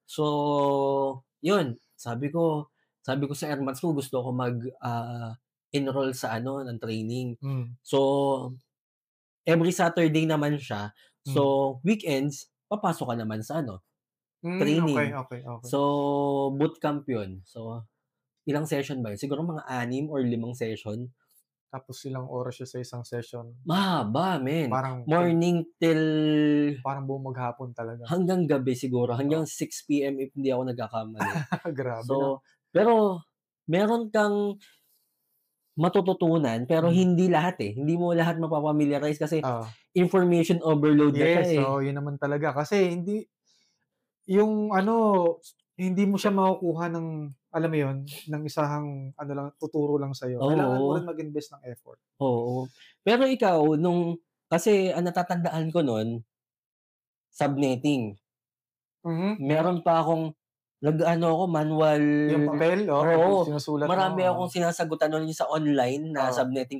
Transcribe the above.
So, yun sabi ko sa airmats ko gusto ko enroll sa ano ng training. Hmm, So, every Saturday naman siya. hmm. So, weekends papasok ka naman sa ano, Okey, training. okey, okey. So, bootcamp yun. So, ilang session ba yun? Siguro mga 6 or 5 session. Tapos ilang oras siya sa isang session? Mahaba men, Parang pag morning till parang buong maghapon talaga. hanggang gabi siguro, hanggang Oo. 6 PM if hindi ako nagkakamali. Grabe 'no? So, pero meron kang matututunan pero Hmm, hindi lahat, eh, hindi mo lahat mapa-familiarize kasi oo. information overload na siya, Yes, eh. oo, yun naman talaga kasi hindi yung ano, hindi mo siya makukuha ng alam mo yun, ng isang ano lang, tuturo lang sa'yo. Kailangan mo Oo, rin mag-invest ng effort. oo. Pero ikaw kasi ang natatandaan ko nun, subnetting. Mhm, mhm. Meron pa akong nag-ano ako manual Yung papel, oo, oo, sinusulat mo, marami oo. akong sinasagutan nun yung sa online na Oo. subnetting